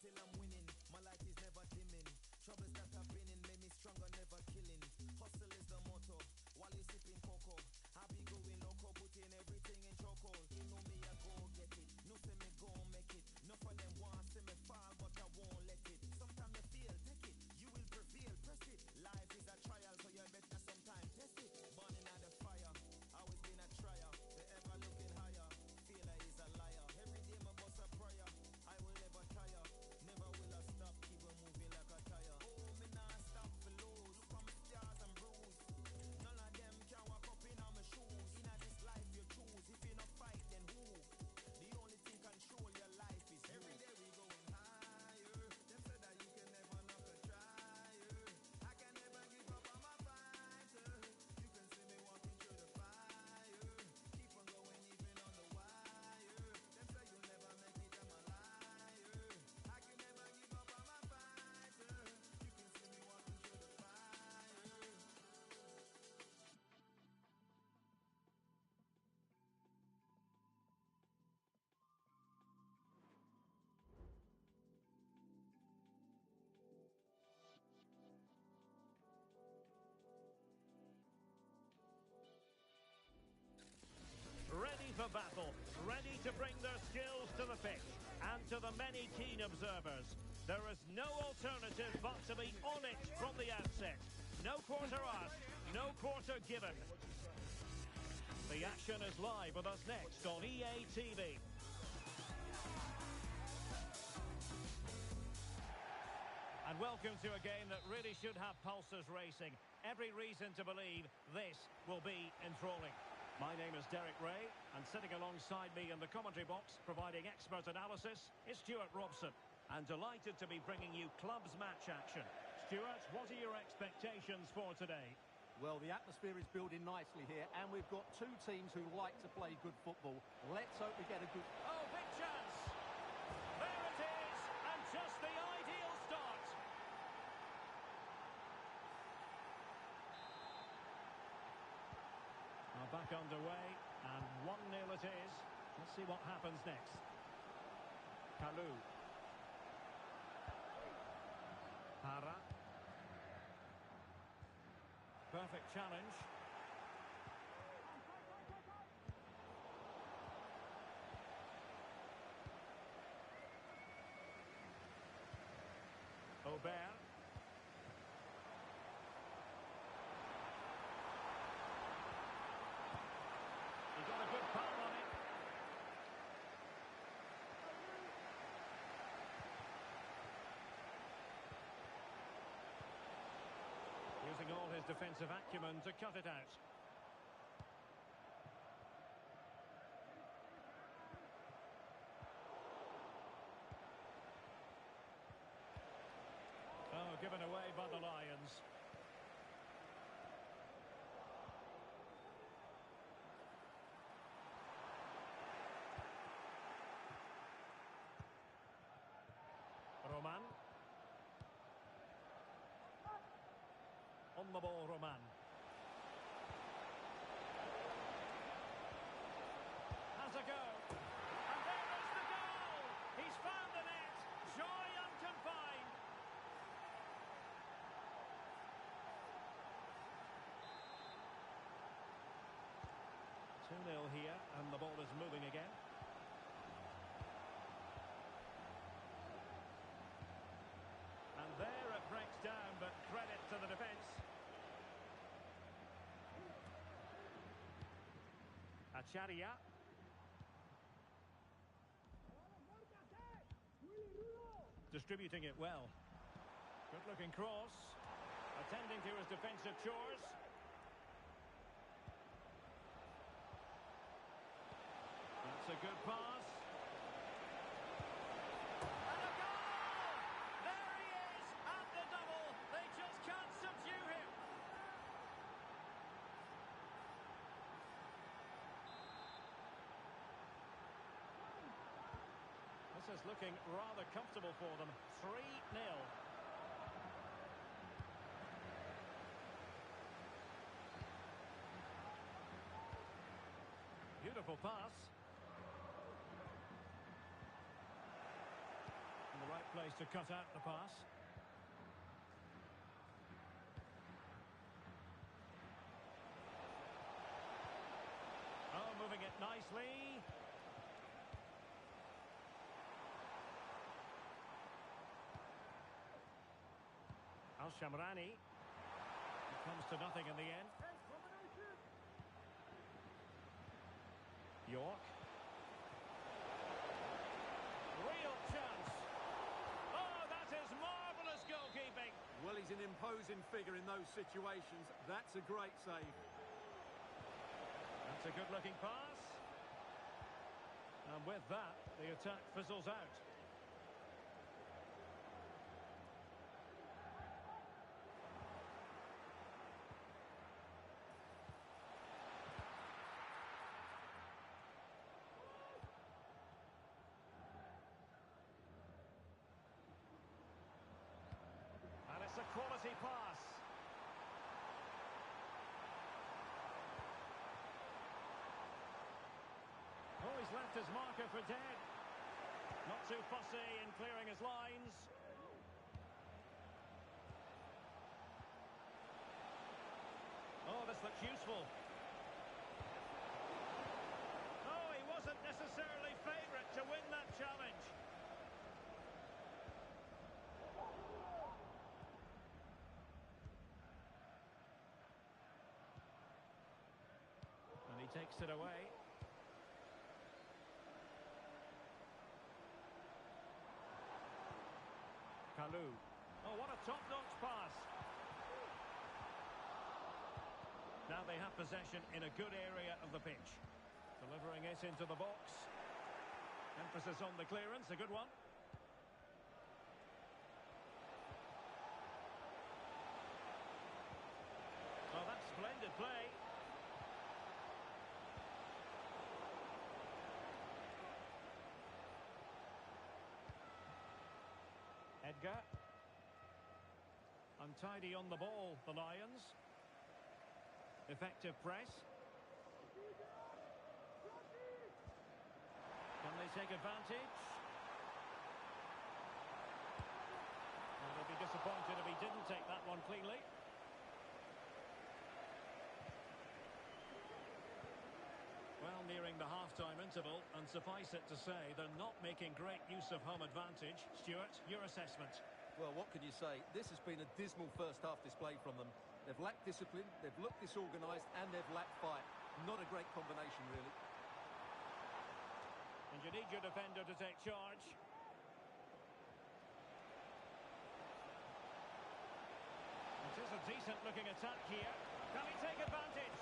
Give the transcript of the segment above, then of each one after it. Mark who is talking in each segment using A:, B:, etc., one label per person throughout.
A: till I'm winning. My light is never dimming. Troubles that I've been in made me stronger, never killing. Hustle is the motto, while you sipping cocoa. I be going loco, putting everything in choco. You know me, I go get it. No say me go make it. No for them want see me fall, but I won't let it. Sometimes you feel, take it. You will prevail, press it. Life is a trial, so you better sometimes test it. Burning out the fire, always been a trier. The ever looking higher, feeler is a liar. Every day my boss a prayer. I will never tire, never will I stop. Keep on moving like a tire. Oh, me nah stop for lose. Look on my scars and bruise. None of them can walk up in on my shoes. In this life you choose. If you not fight, then who? The only thing control your life is you. Every day we going higher. Them said that you can never knock a trier. I can never give up on my fighter. You can see me walking through the fire. Keep on going even on the wire. Them say you'll never make it, I'm a liar. I can never give up on my fighter. You can see me walking through the fire.
B: Ready for battle, ready to bring their skills to the pitch, and to the many keen observers, there is no alternative but to be on it from the outset. No quarter asked, no quarter given. The action is live with us next on EA TV. And welcome to a game that really should have pulses racing. Every reason to believe this will be enthralling. My name is Derek Ray, and sitting alongside me in the commentary box, providing expert analysis, is Stuart Robson. And delighted to be bringing you clubs match action. Stuart, what are your expectations for today?
C: Well, the atmosphere is building nicely here, and we've got two teams who like to play good football. Let's hope we get a good...
B: Oh, big chance! There it is, and just the ideal start. Now back underway, and 1-0 it is. Let's see what happens next. Kalou. Para. Perfect challenge. Aubert. He got a good power on it. Using all his defensive acumen to cut it out. Oh, given away by the Lions. Roman. On the ball, Roman. Has a go. And there is the goal! He's found the net. Joy unconfined. Two 0 here, and the ball is moving again. And there it breaks down, but credit to the defence. Acharia. Distributing it well. Good looking cross. Attending to his defensive chores. That's a good pass. And a goal! There he is at the double. They just can't subdue him. This is looking rather comfortable for them. 3-0. Beautiful pass. In the right place to cut out the pass. Oh, moving it nicely. Al-Shamrani. It comes to nothing in the end. York. Real chance. Oh, that is marvellous goalkeeping.
C: Well, he's an imposing figure in those situations. That's a great save.
B: That's a good-looking pass. And with that, the attack fizzles out. And it's a quality pass. Oh, he's left his marker for dead. Not too fussy in clearing his lines. Oh, this looks useful. Oh, he wasn't necessarily favourite to win that challenge. And he takes it away. Kalou. Oh, what a top-notch pass. Now they have possession in a good area of the pitch. Delivering it into the box. Emphasis on the clearance, a good one. Well, that's splendid play. Edgar. Untidy on the ball, the Lions. Effective press. Can they take advantage? Well, they'll be disappointed if he didn't take that one cleanly. Well, nearing the half-time interval, and suffice it to say, they're not making great use of home advantage. Stuart, your assessment?
C: Well, what can you say? This has been a dismal first-half display from them. They've lacked discipline, they've looked disorganised, and they've lacked fight. Not a great combination, really.
B: And you need your defender to take charge. It is a decent-looking attack here. Can he take advantage?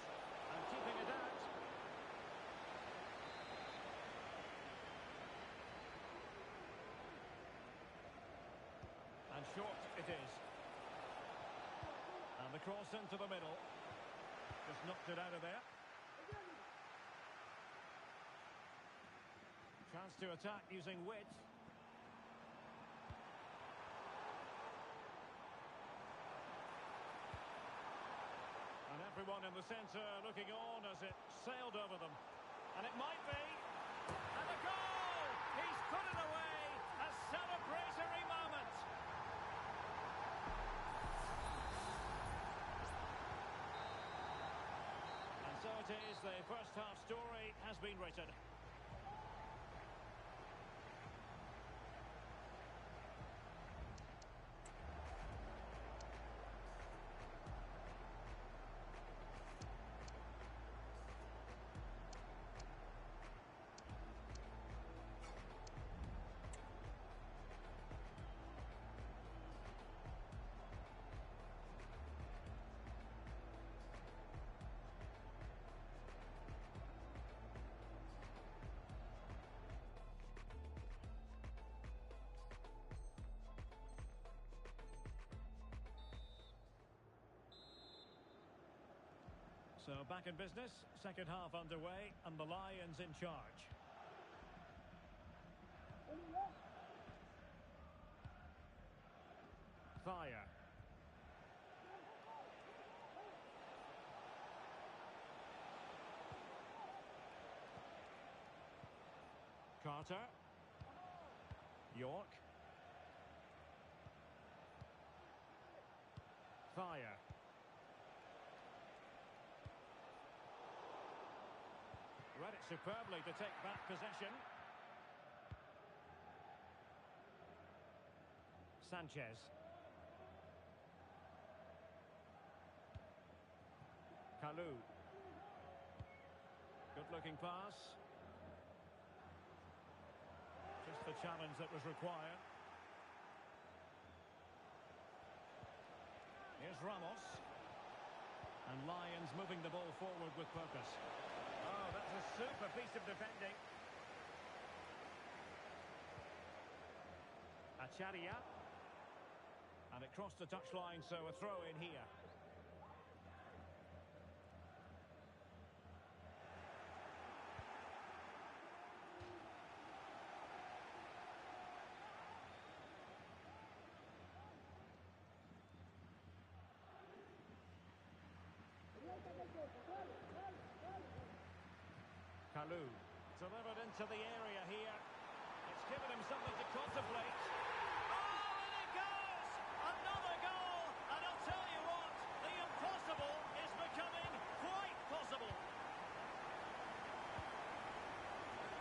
B: And keeping it out. And short it is. And the cross into the middle. Just knocked it out of there. Chance to attack using wit. And everyone in the centre looking on as it sailed over them. And it might be. And the goal! He's put it away! A celebratory moment! And so it is, the first half story has been written. So back in business, second half underway, and the Lions in charge. Fire. Carter. York. Fire. Read it superbly to take back possession. Sanchez. Kalou. Good-looking pass. Just the challenge that was required. Here's Ramos. And Lions moving the ball forward with purpose. Oh, that's a super piece of defending. Acharia. And it crossed the touchline, so a throw in here. Kalou delivered into the area here. It's given him something to contemplate. Oh, and it goes! Another goal! And I'll tell you what, the impossible is becoming quite possible.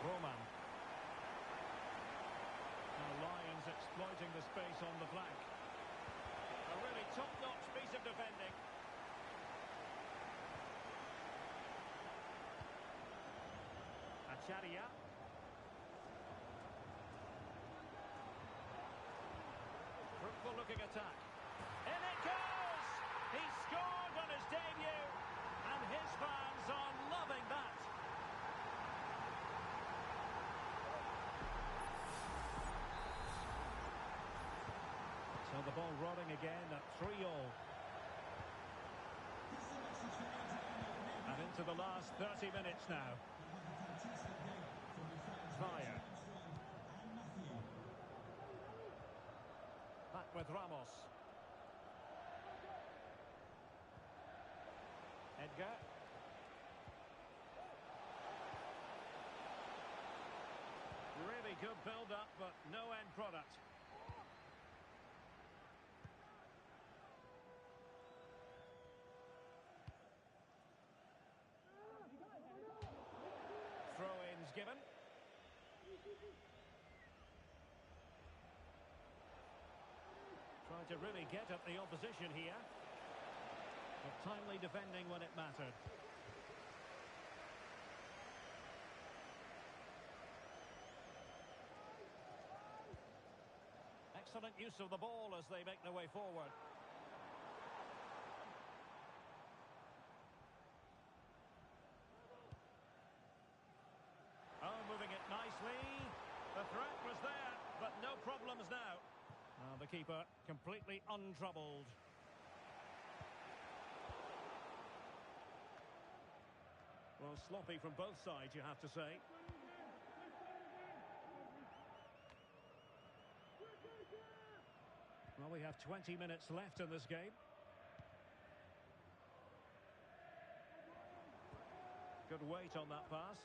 B: Roman. Now Lions exploiting the space on the flank. A really top-notch piece of defending. Acharia. Fruitful looking attack. In it goes! He scored on his debut, and his fans are loving that. So the ball rolling again at 3-all. And into the last 30 minutes now. Fire. Back with Ramos. Edgar. Really good build-up, but no end product. Throw-ins given. Trying to really get at the opposition here. But timely defending when it mattered. Excellent use of the ball as they make their way forward. Oh, moving it nicely. The threat was there, but no problems now. The keeper completely untroubled. Well, sloppy from both sides, you have to say. Well, we have 20 minutes left in this game. Good weight on that pass.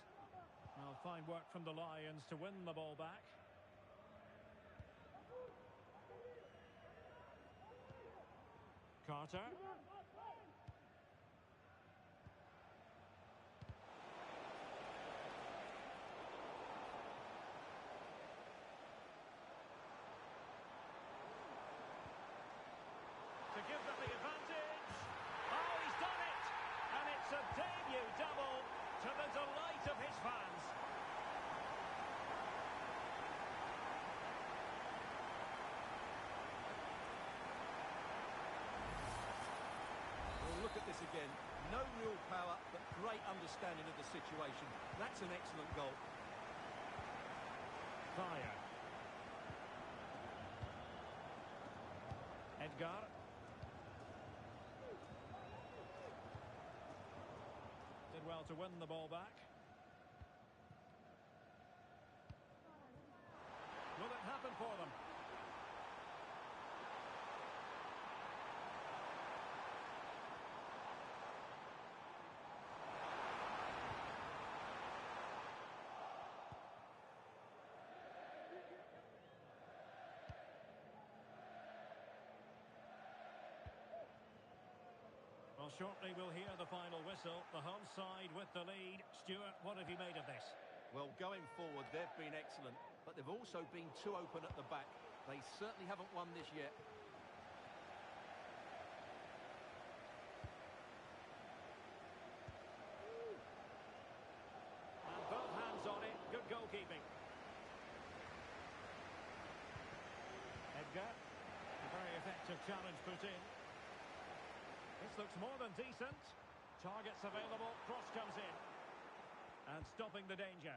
B: Well, fine work from the Lions to win the ball back. Carter. To give them the advantage. Oh, he's done it! And it's a debut double to the delight of his fans.
C: Well, look at this again. No real power, but great understanding of the situation. That's an excellent goal.
B: Fire. Edgar. Did well to win the ball back. Will it happen for them? Well, shortly we'll hear the final whistle. The home side with the lead. Stuart, what have you made of this?
C: Well, going forward, they've been excellent, but they've also been too open at the back. They certainly haven't won this yet.
B: And both hands on it. Good goalkeeping. Edgar. A very effective challenge put in. This looks more than decent. Targets available. Cross comes in. And stopping the danger.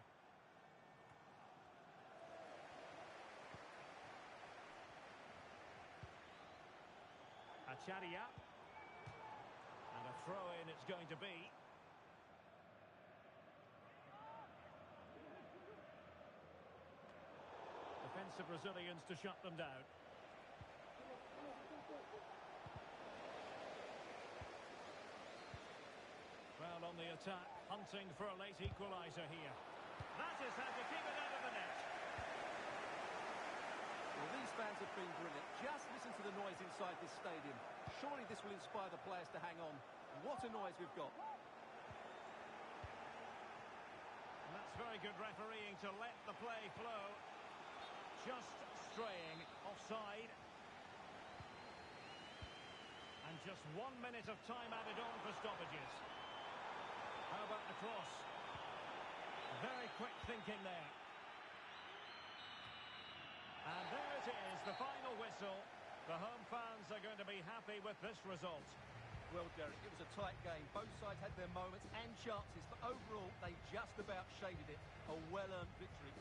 B: Acharia. And a throw-in it's going to be. Defensive Brazilians to shut them down. Well, on the attack, hunting for a late equaliser here. That is how to keep it out of the net.
C: Well, these fans have been brilliant. Just listen to the noise inside this stadium. Surely this will inspire the players to hang on. What a noise we've got.
B: And that's very good refereeing to let the play flow. Just straying offside. And just 1 minute of time added on for stoppages. How about the cross? Very quick thinking there. And there it is, the final whistle. The home fans are going to be happy with this result.
C: Well, Derek, it was a tight game. Both sides had their moments and chances, but overall, they just about shaded it. A well-earned victory.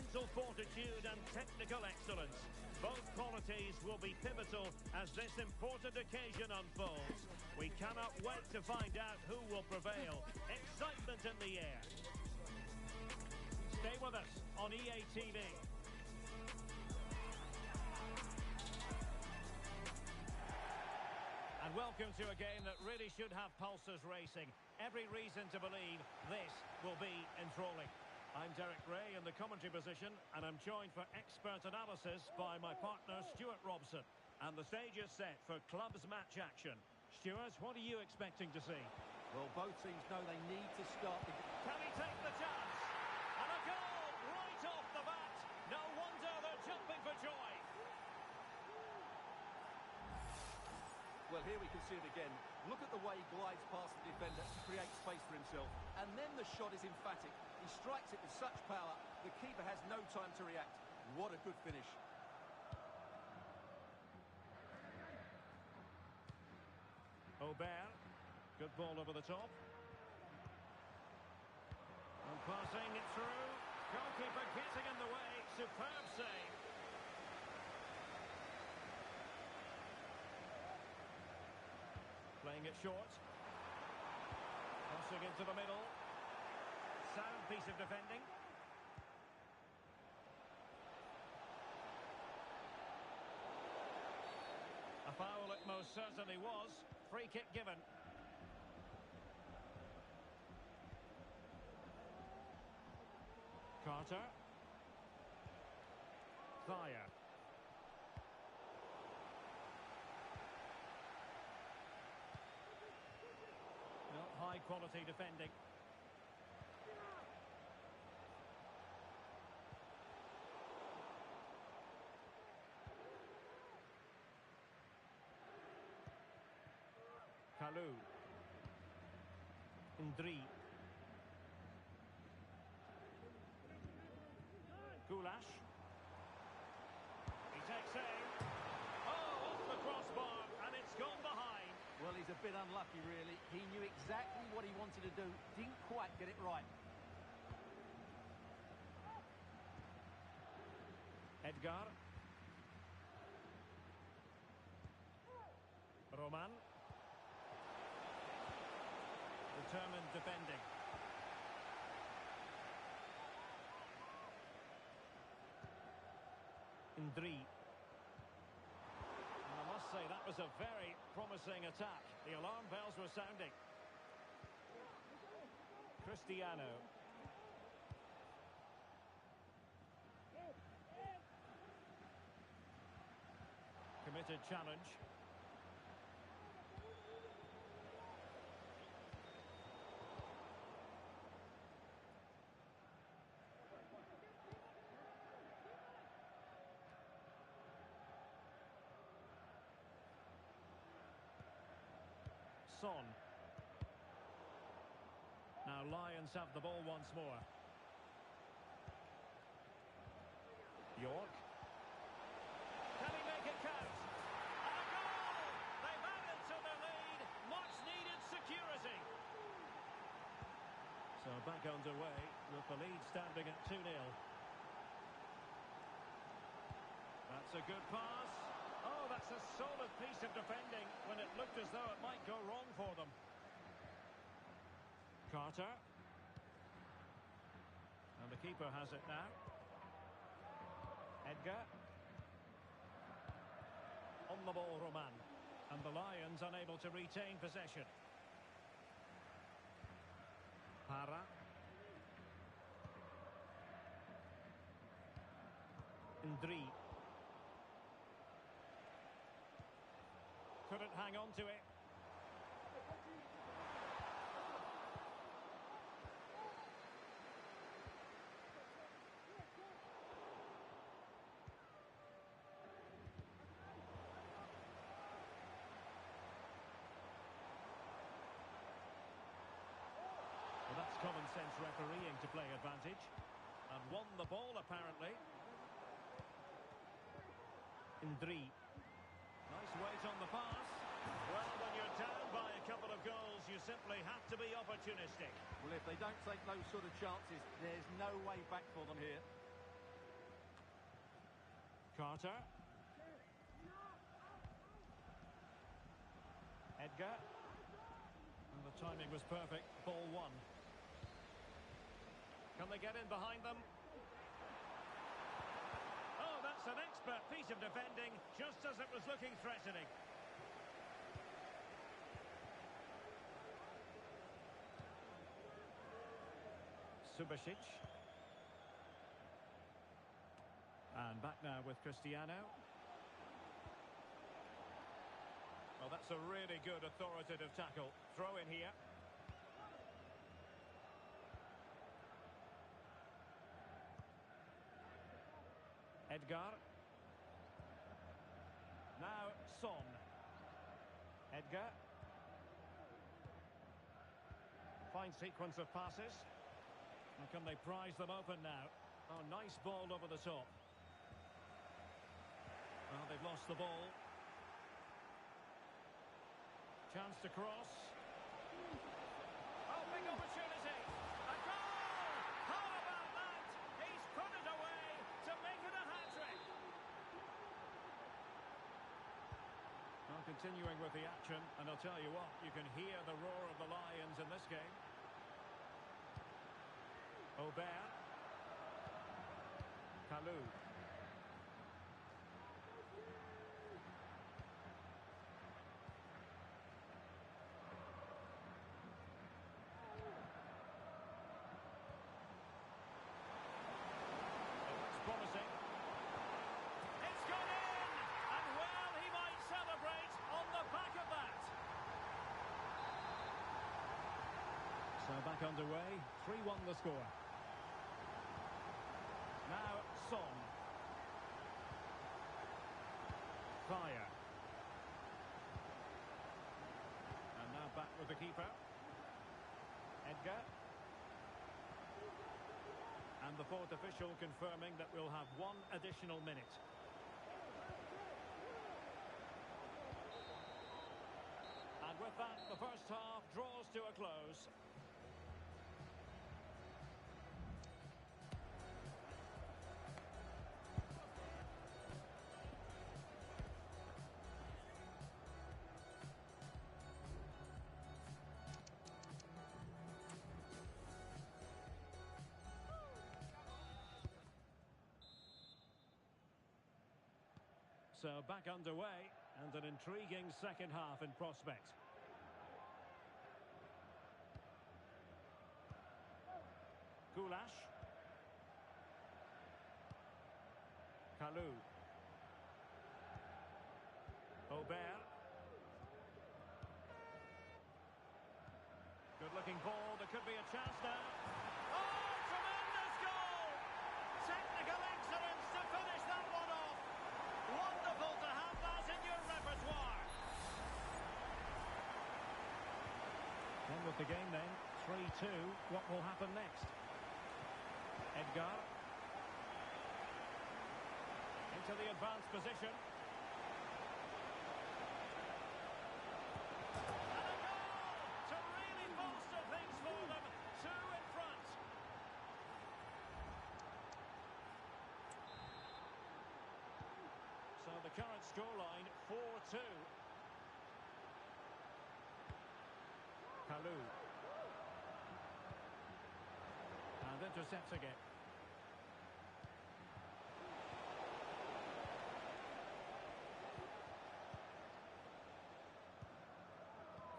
B: mental fortitude and technical excellence. Both qualities will be pivotal as this important occasion unfolds. We cannot wait to find out who will prevail. Excitement in the air. Stay with us on EA TV. And welcome to a game that really should have pulses racing. Every reason to believe this will be enthralling. I'm Derek Ray in the commentary position, and I'm joined for expert analysis by my partner Stuart Robson. And the stage is set for clubs match action. Stuart, what are you expecting to see?
C: Well, both teams know they need to start the...
B: Can he take the chance? And a goal right off the bat. No wonder they're jumping for joy.
C: Well, here we can see it again. Look at the way he glides past the defender to create space for himself. And then the shot is emphatic. He strikes it with such power, the keeper has no time to react. What a good finish.
B: Aubert. Good ball over the top. And passing it through. Goalkeeper getting in the way. Superb save. Playing it short. Crossing into the middle. Sound piece of defending. A foul it most certainly was. Free kick given. Carter. Thayer. High quality defending. Kalou. Ndri. Goulash. He takes aim. Oh, off the crossbar, and it's gone behind.
C: Well, he's a bit unlucky, really. He knew exactly what he wanted to do, didn't quite get it right.
B: Edgar. Roman. Determined defending. Ndri. I must say that was a very promising attack. The alarm bells were sounding. Cristiano. Committed challenge. Son. Now Lions have the ball once more. York. Can he make it count? And a goal! They've added to their lead. Much needed security. So back underway with the lead standing at 2-0. That's a good pass. Oh, that's a solid piece of defending when it looked as though it might go wrong for them. Carter. And the keeper has it now. Edgar. On the ball, Roman. And the Lions unable to retain possession. Para. Ndri. Couldn't hang on to it. Well, that's common sense refereeing to play advantage. And won the ball, apparently. Ndri. Nice weight on the pass. Well, when you're down by a couple of goals, you simply have to be opportunistic.
C: Well, if they don't take those sort of chances, there's no way back for them here.
B: Carter. Edgar. And the timing was perfect. Ball one. Can they get in behind them? Oh, that's an expert piece of defending, just as it was looking threatening. Subasic. And back now with Cristiano. Well, that's a really good authoritative tackle. Throw in here. Edgar. Now Son. Edgar. Fine sequence of passes. And can they prize them open now? Oh, nice ball over the top. Well, they've lost the ball. Chance to cross. Oh, big opportunity. A goal! How about that? He's put it away to make it a hat-trick. Well, continuing with the action, and I'll tell you what, you can hear the roar of the Lions in this game. Aubert. Kalou. Promising. It's gone in! And well, he might celebrate on the back of that. So back underway, 3-1 the score. Now Son. Fire. And now back with the keeper. Edgar. And the fourth official confirming that we'll have one additional minute. And with that, the first half draws to a close. So back underway, and an intriguing second half in prospect. Goulash. Kalou. Aubert. Good looking ball, there could be a chance now. Oh, tremendous goal! Technical excellence to finish that one off. Wonderful to have that in your repertoire. On with the game then, 3-2. What will happen next? Edgar. Into the advanced position. And a goal to really bolster things for them. Two in front. So the current scoreline, 4-2. Kalou. And intercepting it.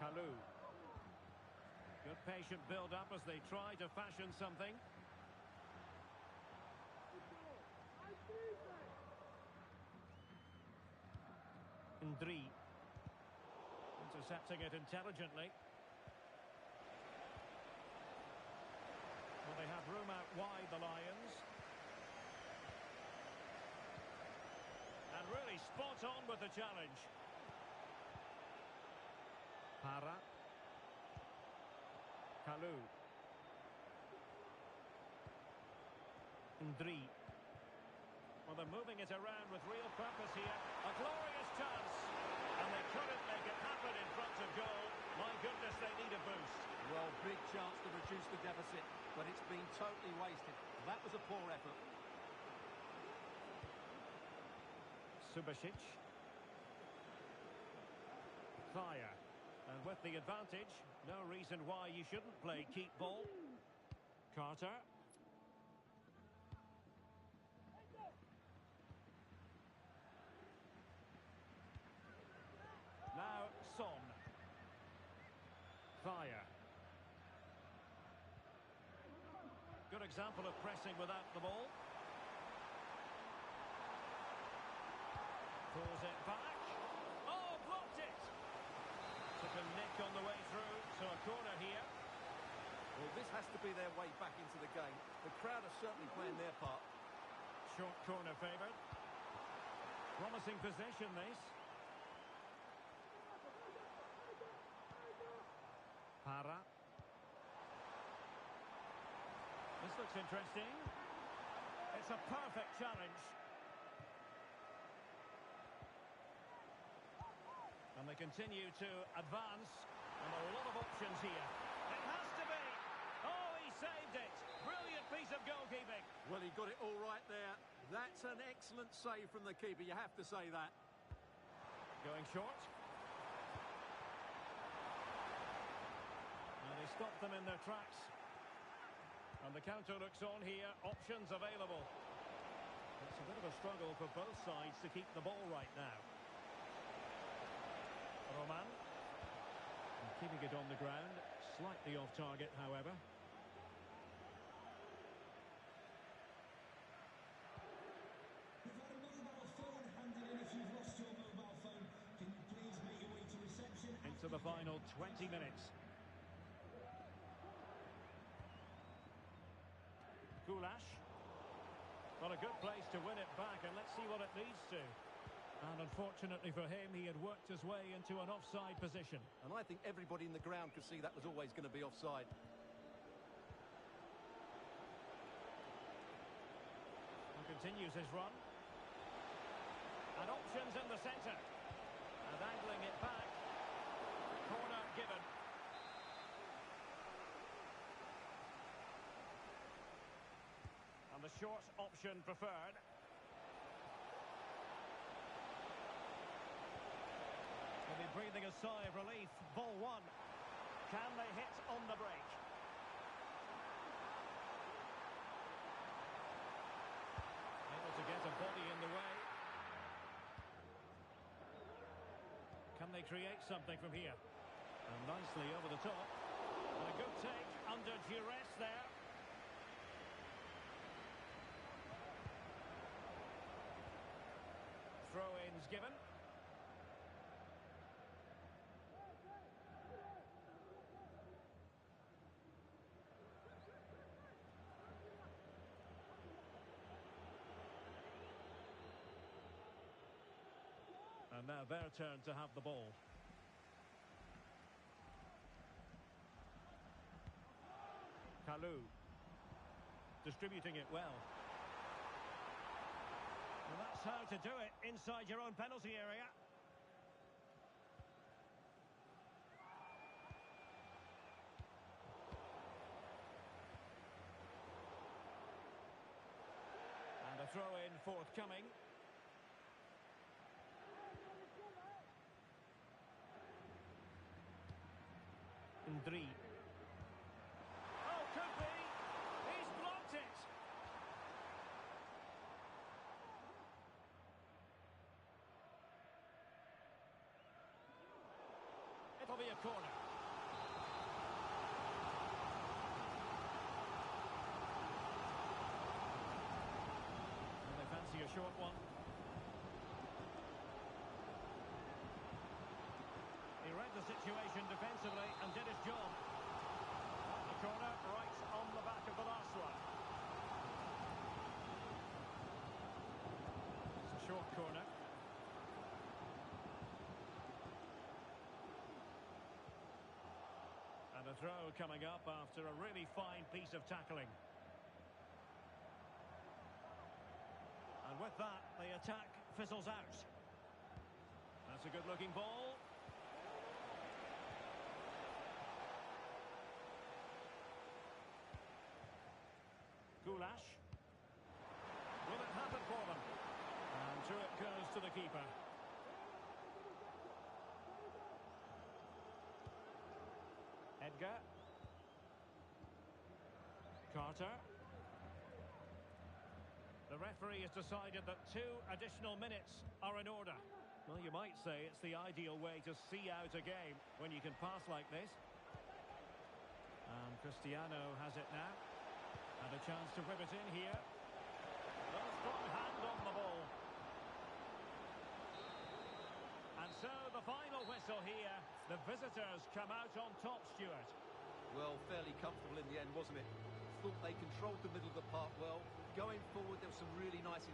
B: Kalou. Good patient build-up as they try to fashion something. Ndri. Intercepting it intelligently. Well, they have room out wide, the Lions. And really spot on with the challenge. Para. Kalou. Ndri. Well, they're moving it around with real purpose here. A glorious chance. And they couldn't make it happen in front of goal. My goodness, they need a boost.
C: Well, big chance to reduce the deficit, but it's been totally wasted. That was a poor effort.
B: Subasic. Thaya. And with the advantage, no reason why you shouldn't play keep ball. Carter. Now Son. Thaya. Good example of pressing without the ball. Pulls it back. Oh, blocked it! Took a nick on the way through, so a corner here.
C: Well, this has to be their way back into the game. The crowd are certainly playing their part.
B: Short corner favoured. Promising possession, this. Para. This looks interesting. It's a perfect challenge. And they continue to advance. And there are a lot of options here. It has to be. Oh, he saved it. Brilliant piece of goalkeeping.
C: Well, he got it all right there. That's an excellent save from the keeper, you have to say that.
B: Going short. And they stop them in their tracks. And the counter looks on here. Options available. It's a bit of a struggle for both sides to keep the ball right now. Roman. And keeping it on the ground. Slightly off target, however.
D: We've had a mobile phone handed in. If you've lost your mobile phone, can you please make your way to reception?
B: Into the final 20 minutes. Goulash. Well, a good place to win it back, and let's see what it leads to. And unfortunately for him, he had worked his way into an offside position.
C: And I think everybody in the ground could see that was always going to be offside.
B: And continues his run. And options in the centre. And angling it back. Corner given. And the short option preferred. They'll be breathing a sigh of relief. Ball one. Can they hit on the break? Able to get a body in the way. Can they create something from here? And nicely over the top. And a good take under duress there. Throw-ins given. And now their turn to have the ball. Kalou. Distributing it well. Well, that's how to do it inside your own penalty area. And a throw-in forthcoming. Ndri. Oh, could be. He's blocked it. It'll be a corner. And they fancy a short one. He read the situation defensively and did his job. The corner right on the back of the last one. It's a short corner. And a throw coming up after a really fine piece of tackling. And with that, the attack fizzles out. That's a good-looking ball. Goulash. Will it happen for them? And through it goes to the keeper. Edgar. Carter. The referee has decided that 2 additional minutes are in order. Well, you might say it's the ideal way to see out a game when you can pass like this. And Cristiano has it now. And a chance to whip it in here. Well, a strong hand on the ball. And so the final whistle here. The visitors come out on top, Stuart.
C: Well, fairly comfortable in the end, wasn't it? Thought they controlled the middle of the park well. Going forward, there was some really nice...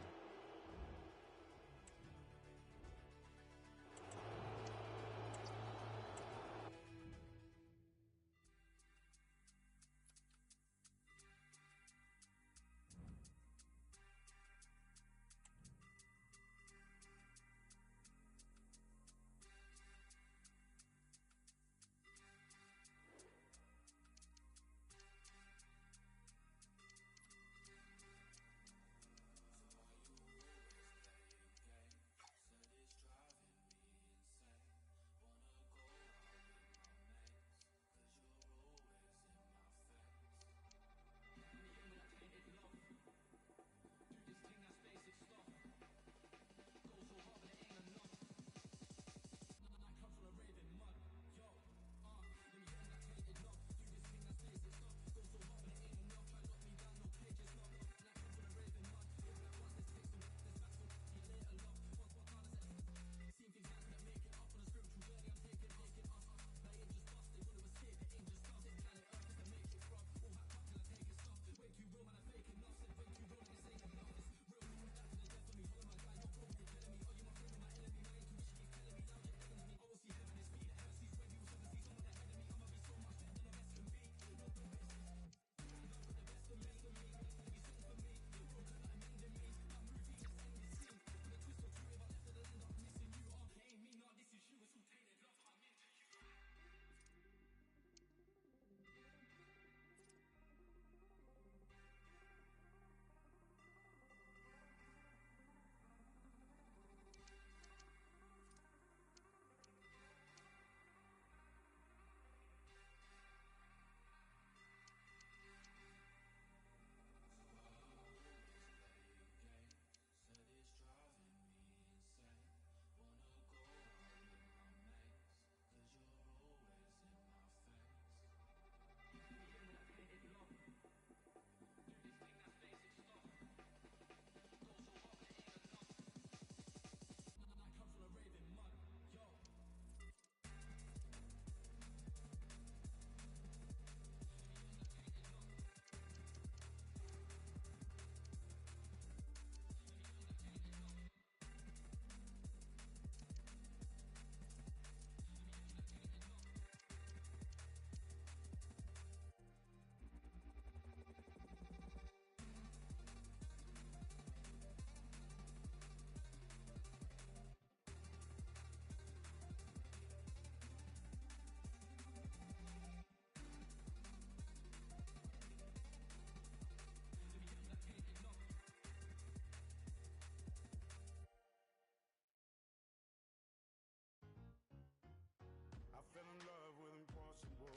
E: I fell in love with impossible.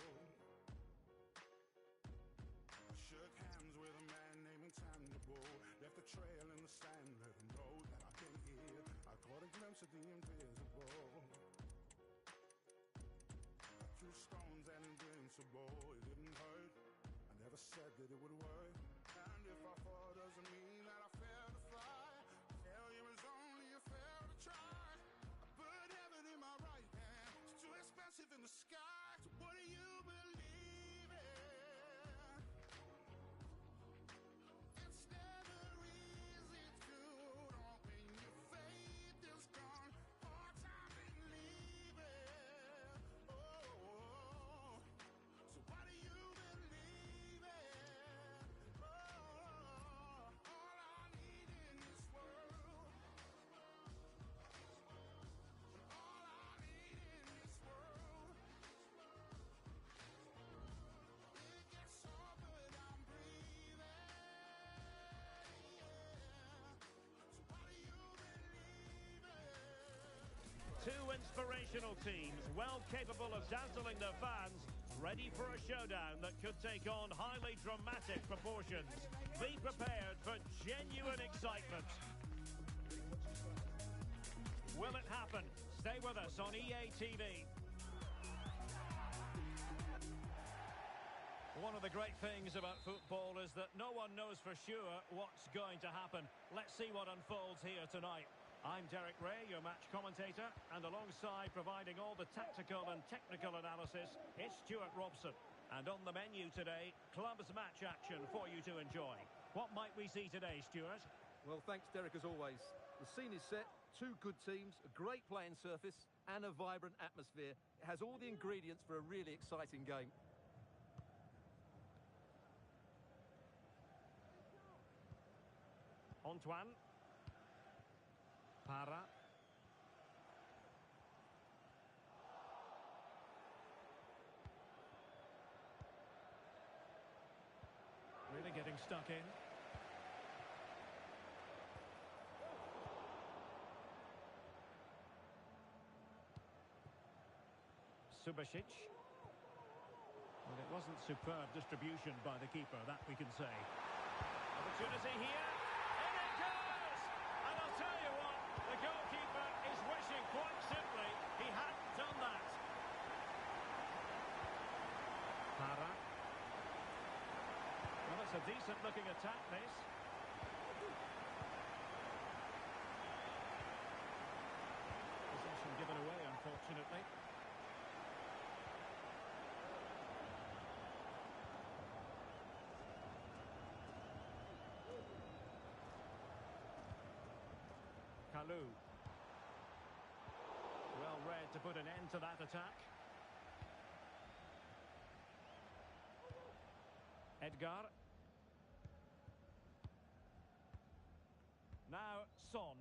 E: I shook hands with a man named Intangible. Left a trail in the sand, let him know that I've been here. I caught a glimpse of the invisible. I threw stones and invincible. It didn't hurt. I never said that it would work. And if I fall, doesn't mean that I failed to fly. Failure is only a fail to try. I put heaven in my right hand. It's too expensive in the sky. So what do you believe in? It's never easy to know when your faith is gone. Hard time believing. Oh, so what do you believe in? Oh, all I need in this world. All I need in this world
B: Two inspirational teams, well capable of dazzling their fans, ready for a showdown that could take on highly dramatic proportions. Be prepared for genuine excitement. Will it happen? Stay with us on EA TV. One of the great things about football is that no one knows for sure what's going to happen. Let's see what unfolds here tonight. I'm Derek Ray, your match commentator, and alongside providing all the tactical and technical analysis, it's Stuart Robson. And on the menu today, clubs match action for you to enjoy. What might we see today, Stuart?
C: Well, thanks, Derek, as always. The scene is set, two good teams, a great playing surface, and a vibrant atmosphere. It has all the ingredients for a really exciting game.
B: Antoine. Para. Really getting stuck in. Subasic. Well, it wasn't superb distribution by the keeper, that we can say. Opportunity here. In it goes! And I'll tell you what, the goalkeeper is wishing quite simply he hadn't done that. Para. Well, it's a decent-looking attack, this. Possession given away, unfortunately. Kalou. Well read to put an end to that attack. Edgar. Now Son.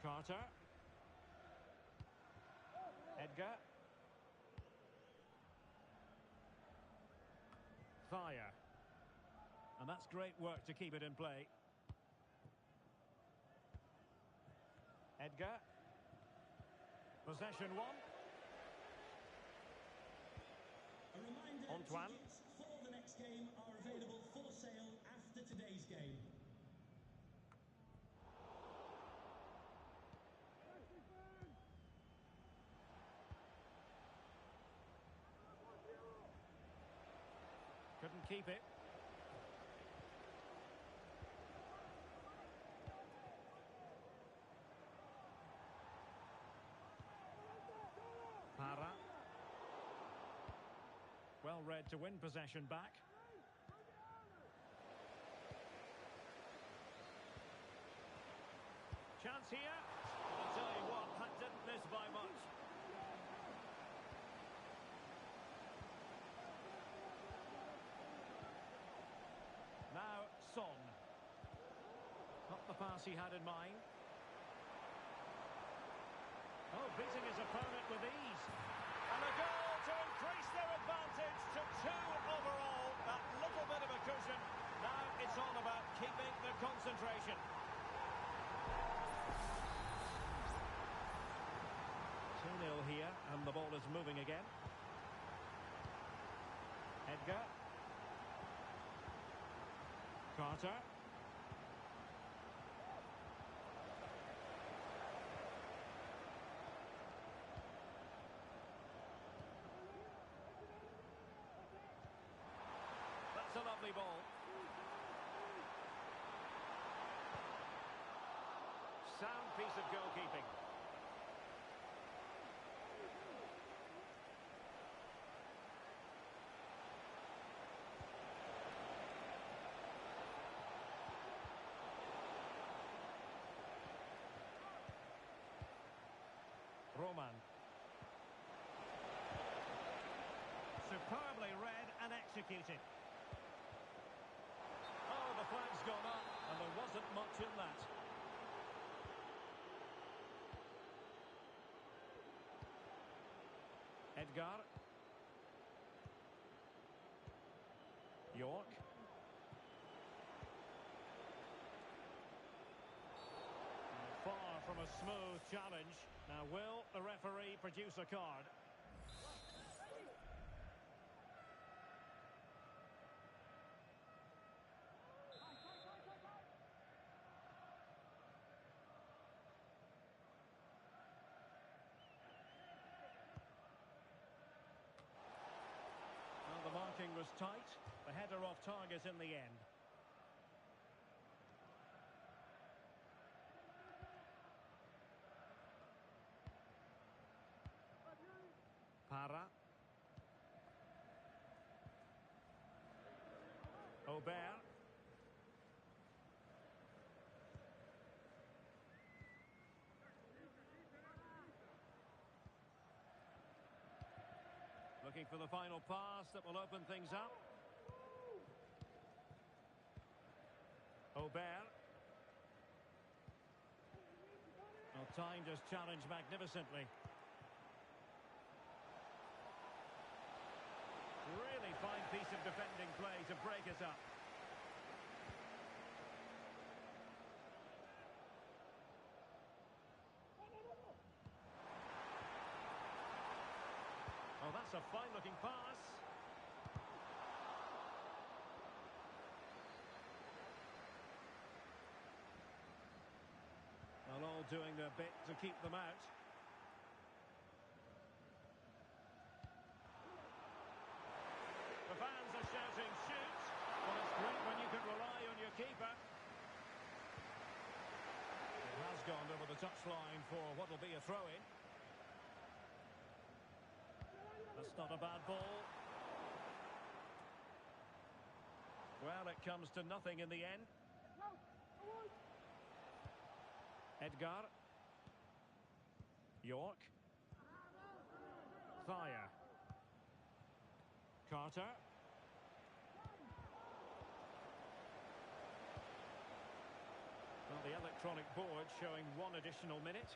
B: Carter. Edgar. Fire. And that's great work to keep it in play. Edgar. Possession one.
D: A reminder,
B: Antoine.
D: tickets for the next game are available for sale after today's game.
B: Couldn't keep it. Para. Well read to win possession back. Chance here. I'll tell you what, that didn't miss by much. Now Son. Not the pass he had in mind. Oh, beating his opponent with ease. And a goal to increase their advantage to 2 overall. That little bit of a cushion. Now it's all about keeping the concentration. 2-0 here, and the ball is moving again. Edgar. Carter. That's a lovely ball. Sound piece of goalkeeping. Roman. Superbly read and executed. Oh, the flag's gone up, and there wasn't much in that. Edgar. York. Far from a smooth challenge. Now, will the referee produce a card? Well, the marking was tight. The header off target in the end. Para. Aubert. Looking for the final pass that will open things up. Aubert. Well, timed his challenge magnificently. Really fine piece of defending play to break it up. Oh, that's a fine-looking pass. Well, all doing their bit to keep them out. The fans are shouting, shoot! Well, it's great when you can rely on your keeper. It has gone over the touchline for what will be a throw-in. That's not a bad ball. Well, it comes to nothing in the end. Edgar. York. Thayer. Carter. Well, the electronic board showing one additional minute.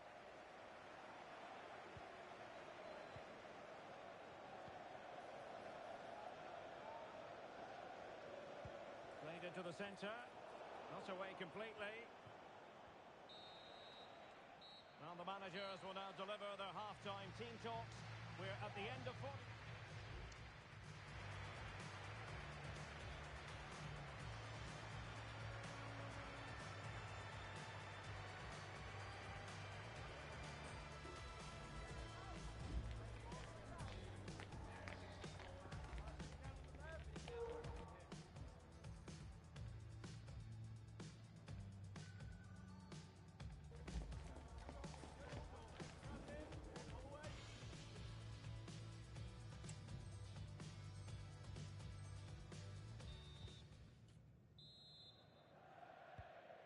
B: Played into the centre. Not away completely. Well, the managers will now deliver their half-time team talks. We're at the end of 40.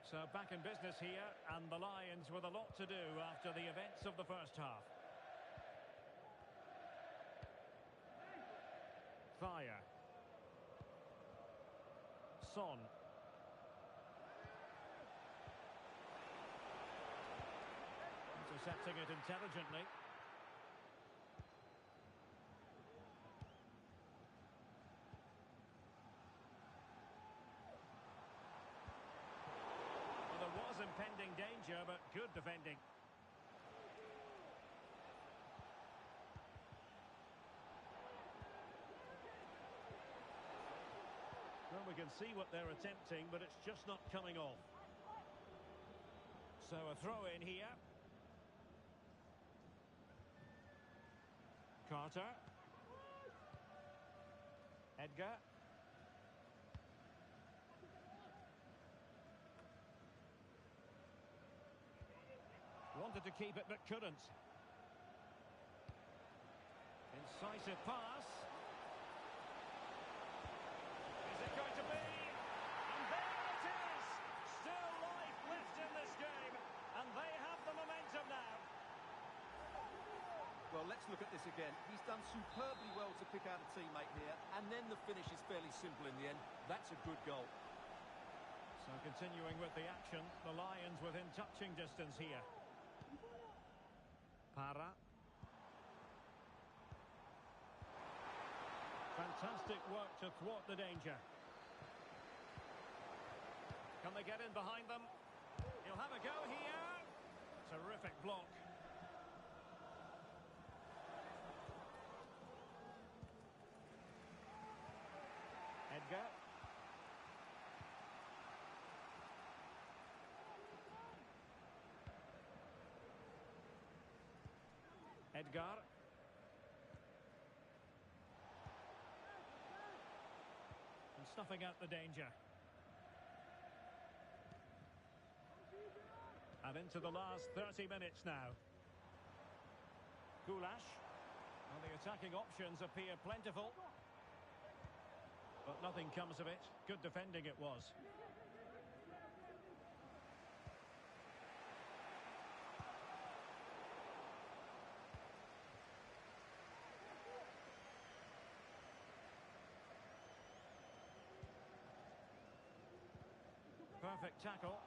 B: So back in business here, and the Lions with a lot to do after the events of the first half. Thayer. Son. Intercepting it intelligently. Impending danger, but good defending. Well, we can see what they're attempting, but it's just not coming off. So a throw in here. Carter. Edgar. Wanted to keep it, but couldn't. Incisive pass. Is it going to be? And there it is! Still life left in this game, and they have the momentum now.
C: Well, let's look at this again. He's done superbly well to pick out a teammate here, and then the finish is fairly simple in the end. That's a good goal.
B: So continuing with the action, the Lions within touching distance here. Para. Fantastic work to thwart the danger. Can they get in behind them? He'll have a go here. Terrific block. Edgar. Edgar. And snuffing out the danger. And into the last 30 minutes now. Goulash. Well, the attacking options appear plentiful. But nothing comes of it. Good defending it was. Perfect tackle.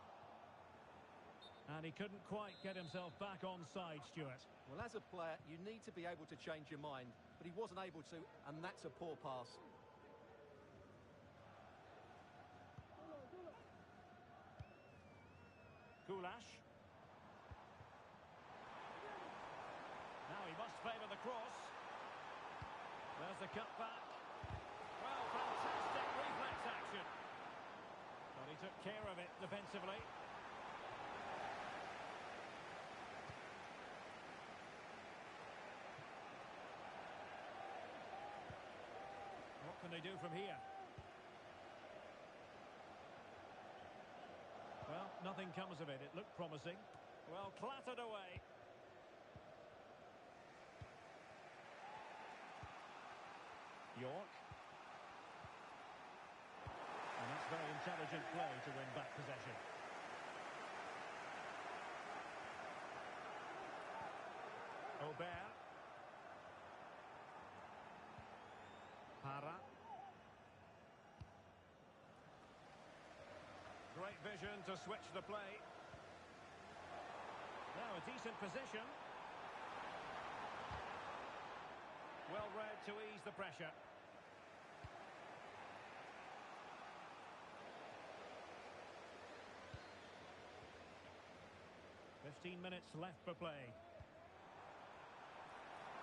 B: And he couldn't quite get himself back on side, Stuart.
C: Well, as a player, you need to be able to change your mind, but he wasn't able to, and that's a poor pass.
B: Goulash. Now he must favour the cross. There's the cut back. Well, fantastic reflex action. But he took care of it defensively. What can they do from here? Well, nothing comes of it. It looked promising. Well, clattered away. York. And that's very intelligent play to win back possession. Aubert. Para. Great vision to switch the play. Now a decent position. Well read to ease the pressure. "15 minutes left for play.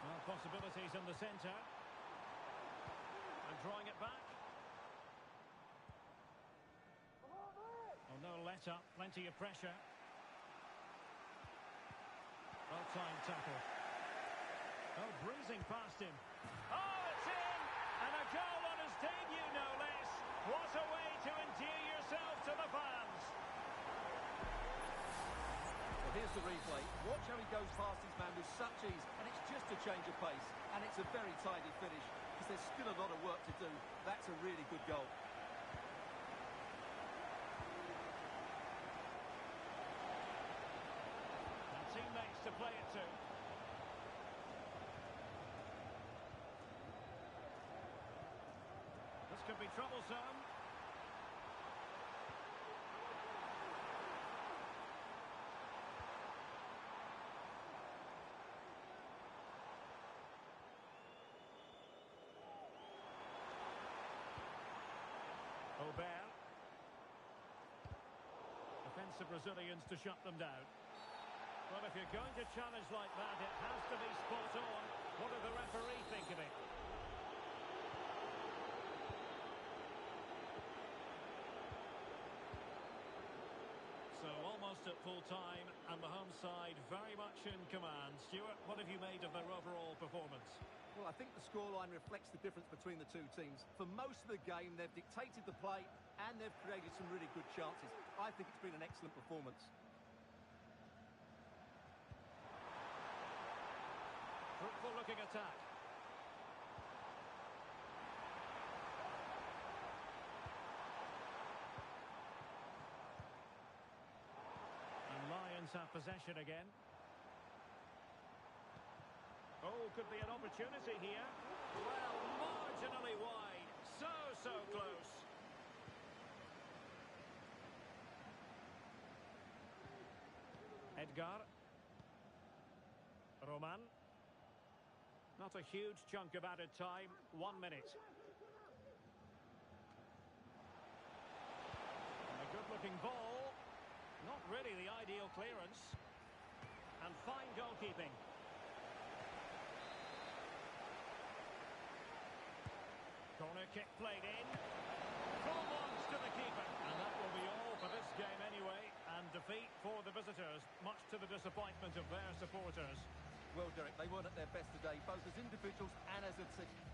B: Well, possibilities in the centre. And drawing it back. Oh, no let up. Plenty of pressure. Well-timed tackle. Oh, breezing past him. Oh, it's in! And a goal on his debut, no less. What a way to endear yourself to the fans.
C: Well, here's the replay. Watch how he goes past his man with such ease, and it's just a change of pace. And it's a very tidy finish, because there's still a lot of work to do. That's a really good goal.
B: And teammates to play it to. This could be troublesome. Aubert. Defensive Brazilians to shut them down. Well, if you're going to challenge like that, it has to be spot on. What did the referee think of it? So almost at full time, and the home side very much in command. Stuart, what have you made of their overall performance?
C: Well, I think the scoreline reflects the difference between the two teams. For most of the game, they've dictated the play and they've created some really good chances. I think it's been an excellent performance.
B: Fruitful looking attack. And Lions have possession again. Oh, could be an opportunity here. Well, marginally wide. So close. Edgar. Roman. Not a huge chunk of added time. 1 minute. And a good-looking ball. Not really the ideal clearance. And fine goalkeeping. Corner kick played in. Full ones to the keeper. And that will be all for this game anyway. And defeat for the visitors, much to the disappointment of their supporters.
C: Well, Derek, they weren't at their best today, both as individuals and as a team.